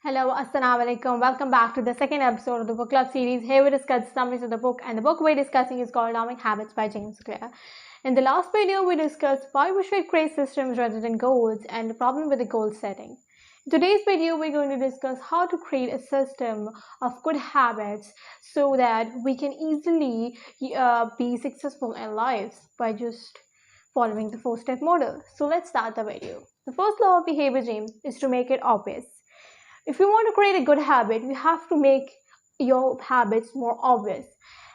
Hello, Assalamu alaikum. Welcome back to the second episode of the book club series. Here we discuss summaries of the book, and the book we're discussing is called Atomic Habits by James Clear. In the last video, we discussed why we should create systems rather than goals and the problem with the goal setting. In today's video, we're going to discuss how to create a system of good habits so that we can easily be successful in lives by just following the four-step model. So let's start the video. The first law of behavior, James, is to make it obvious. If you want to create a good habit, you have to make your habits more obvious.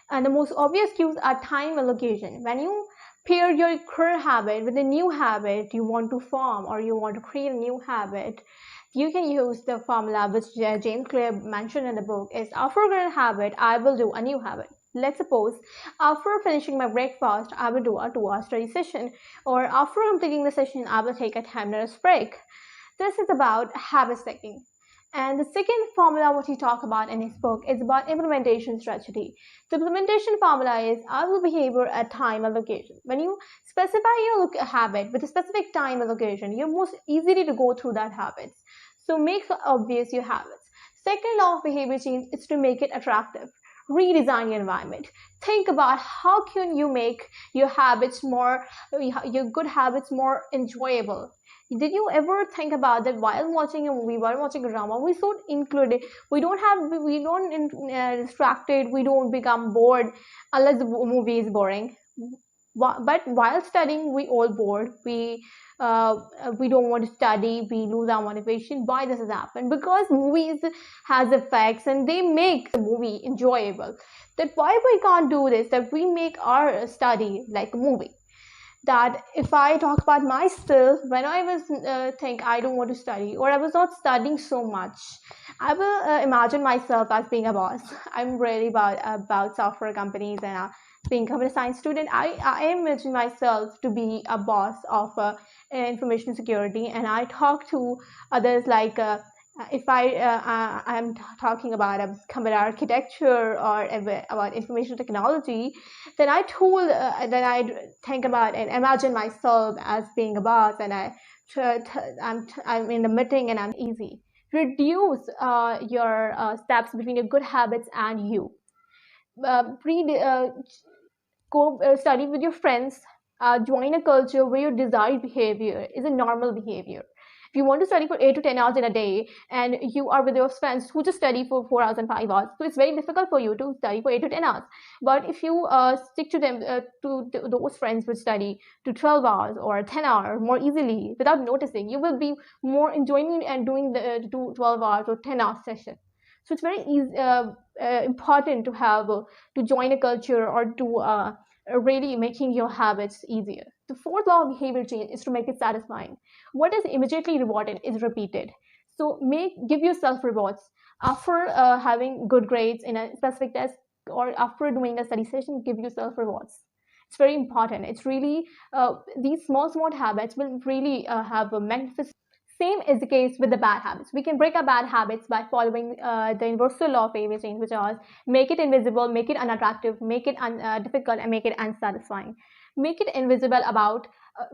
And the most obvious cues are time allocation. When you pair your current habit with a new habit you want to form or you want to create a new habit, you can use the formula which James Clear mentioned in the book is after a current habit, I will do a new habit. Let's suppose after finishing my breakfast, I will do a 2-hour study session, or after completing the session, I will take a 10 minutes break. This is about habit stacking. And the second formula what he talks about in his book is about implementation strategy. The implementation formula is I will behavior at time allocation. When you specify your habit with a specific time allocation, you're most easily to go through that habits. So make obvious your habits. Second law of behavior change is to make it attractive. Redesign your environment. Think about how can you make your habits more, your good habits more enjoyable. Did you ever think about that while watching a movie, while watching a drama, we so included, we don't distracted, we don't become bored unless the movie is boring. But while studying, we all bored. We don't want to study. We lose our motivation. Why this has happened? Because movies has effects and they make the movie enjoyable. That why we can't do this? That we make our study like a movie. That if I talk about myself, when I was think I don't want to study or I was not studying so much, I will imagine myself as being a boss. I'm really about software companies and being a computer science student. I imagine myself to be a boss of information security, and I talk to others like if I'm talking about a computer architecture or about information technology, then I think about and imagine myself as being a boss, and I'm in the meeting and I'm easy. Reduce your steps between your good habits and you. Go study with your friends. Join a culture where your desired behavior is a normal behavior. If you want to study for 8 to 10 hours in a day and you are with your friends who just study for 4 hours and 5 hours, so it's very difficult for you to study for 8 to 10 hours. But if you stick to them, to those friends who study to 12 hours or 10 hours more easily without noticing, you will be more enjoying and doing the 12 hours or 10-hour session. So it's very easy, important to have to join a culture or to really making your habits easier. The fourth law of behavior change is to make it satisfying. What is immediately rewarded is repeated. So give yourself rewards after having good grades in a specific test or after doing a study session. Give yourself rewards. It's very important. It's really these small habits will really have a magnificent. Same is the case with the bad habits. We can break our bad habits by following the universal law of behavior change, which is make it invisible, make it unattractive, make it difficult, and make it unsatisfying. Make it invisible about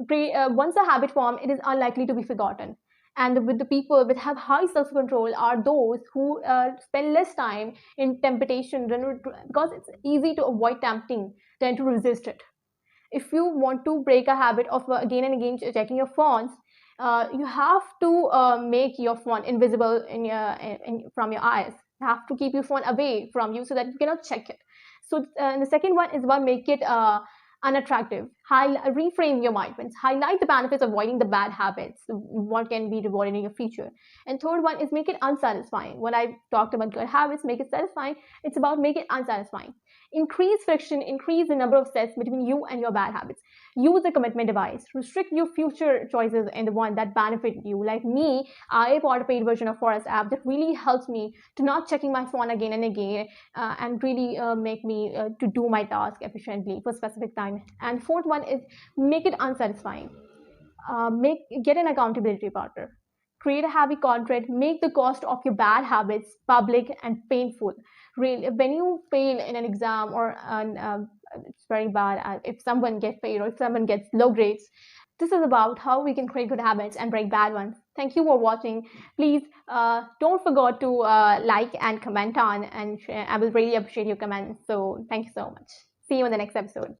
once a habit formed, it is unlikely to be forgotten. And with the people that have high self-control are those who spend less time in temptation because it's easy to avoid tempting than to resist it. If you want to break a habit of again and again checking your phones, you have to make your phone invisible from your eyes. You have to keep your phone away from you so that you cannot check it. So the second one is about make it unattractive. Reframe your mind. Highlight the benefits of avoiding the bad habits. What can be rewarded in your future. And third one is make it unsatisfying. When I talked about good habits, make it satisfying. It's about make it unsatisfying. Increase friction, increase the number of steps between you and your bad habits. Use the commitment device. Restrict your future choices in the one that benefit you. Like me, I bought a paid version of Forest app that really helps me to not checking my phone again and again and really make me to do my task efficiently for a specific time. And fourth one is make it unsatisfying. Get an accountability partner. Create a heavy contract. Make the cost of your bad habits public and painful. Really, when you fail in an exam or it's very bad if someone gets failed or if someone gets low grades, This is about how we can create good habits and break bad ones. Thank you for watching. Please don't forget to like and comment on, and share. I will really appreciate your comments. So thank you so much. See you in the next episode.